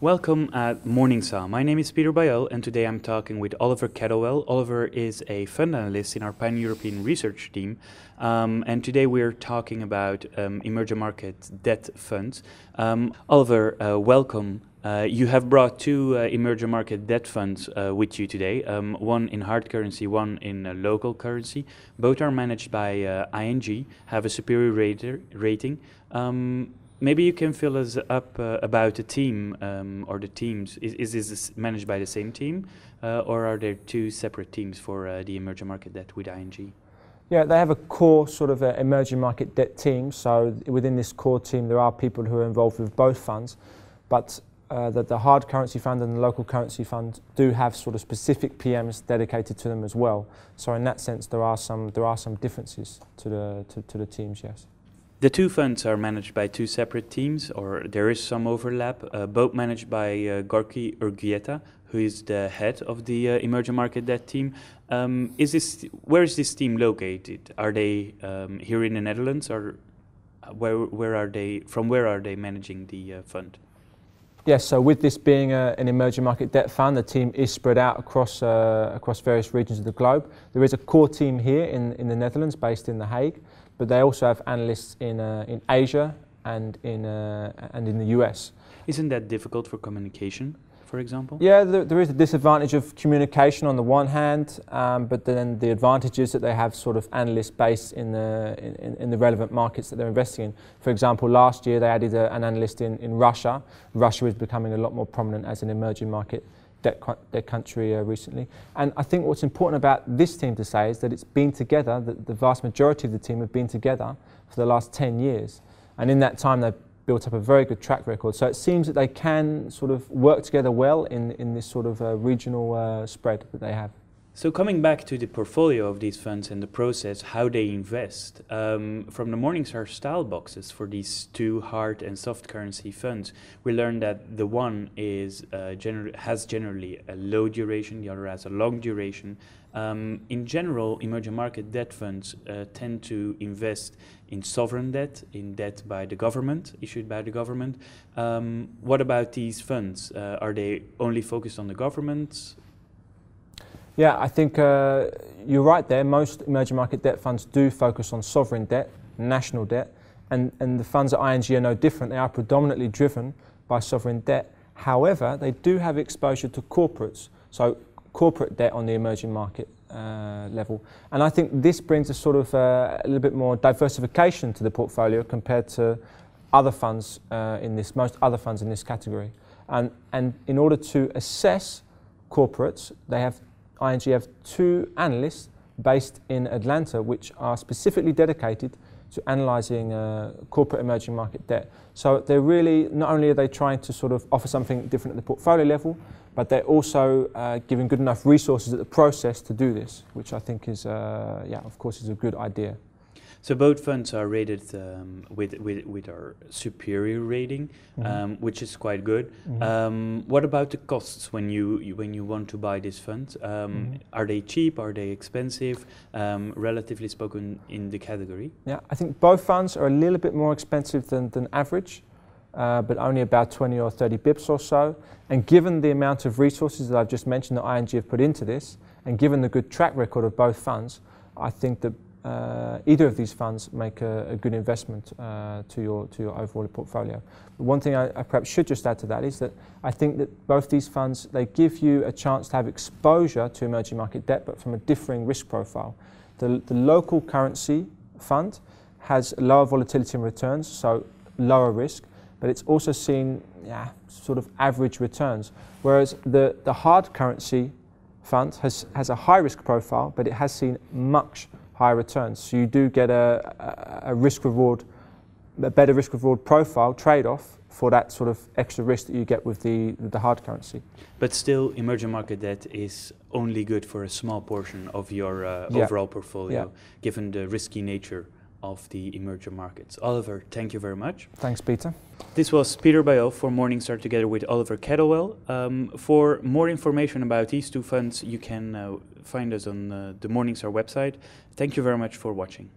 Welcome at Morningstar. My name is Peter Bayel and today I'm talking with Oliver Kettlewell. Oliver is a fund analyst in our pan-European research team and today we're talking about emerging market debt funds. Oliver, welcome. You have brought two emerging market debt funds with you today, one in hard currency, one in local currency. Both are managed by ING, have a superior rating. Maybe you can fill us up about the team or the teams. Is this managed by the same team or are there two separate teams for the emerging market debt with ING? Yeah, they have a core sort of emerging market debt team. So within this core team, there are people who are involved with both funds, but the hard currency fund and the local currency fund do have sort of specific PMs dedicated to them as well. So in that sense, there are some differences to the teams. Yes. The two funds are managed by two separate teams, or there is some overlap, both managed by Gorky Urgieta, who is the head of the emerging market debt team. Where is this team located? Are they here in the Netherlands, or where are they? From where are they managing the fund? Yes, so with this being an emerging market debt fund, the team is spread out across various regions of the globe. There is a core team here in the Netherlands, based in The Hague, but they also have analysts in Asia and in the US. Isn't that difficult for communication, for example? Yeah, there is a disadvantage of communication on the one hand, but then the advantage is that they have sort of analysts based in the relevant markets that they're investing in. For example, last year they added an analyst in Russia. Russia is becoming a lot more prominent as an emerging market debt country recently. And I think what's important about this team to say is that it's been together, the vast majority of the team have been together for the last 10 years. And in that time they've built up a very good track record. So it seems that they can sort of work together well in this sort of regional spread that they have. So coming back to the portfolio of these funds and the process, how they invest, from the Morningstar style boxes for these two hard and soft currency funds, we learned that the one is has generally a low duration, the other has a long duration. In general, emerging market debt funds tend to invest in sovereign debt, in debt by the government, issued by the government. What about these funds? Are they only focused on the government? Yeah, I think you're right there. Most emerging market debt funds do focus on sovereign debt, national debt, and the funds at ING are no different. They are predominantly driven by sovereign debt. However, they do have exposure to corporates, so corporate debt on the emerging market level. And I think this brings a sort of a little bit more diversification to the portfolio compared to other funds most other funds in this category. And in order to assess corporates, ING have two analysts based in Atlanta which are specifically dedicated to analysing corporate emerging market debt. So they're really, not only are they trying to sort of offer something different at the portfolio level, but they're also giving good enough resources at the process to do this, which I think is, of course, is a good idea. So both funds are rated with our superior rating, which is quite good. What about the costs when you want to buy this fund? Are they cheap? Are they expensive? Relatively spoken, in the category. Yeah, I think both funds are a little bit more expensive than average, but only about 20 or 30 bips or so. And given the amount of resources that I've just mentioned that ING have put into this, and given the good track record of both funds, I think that either of these funds make a good investment to your overall portfolio. But one thing I perhaps should just add to that is that I think that both these funds, they give you a chance to have exposure to emerging market debt, but from a differing risk profile. The local currency fund has lower volatility and returns, so lower risk, but it's also seen sort of average returns, whereas the hard currency fund has a high risk profile, but it has seen much higher returns. So you do get a better risk-reward profile trade-off for that sort of extra risk that you get with the hard currency. But still, emerging market debt is only good for a small portion of your overall portfolio, given the risky nature of the emerging markets. Oliver, thank you very much. Thanks, Peter. This was Peter Bayel for Morningstar together with Oliver Kettlewell. For more information about these two funds, you can find us on the Morningstar website. Thank you very much for watching.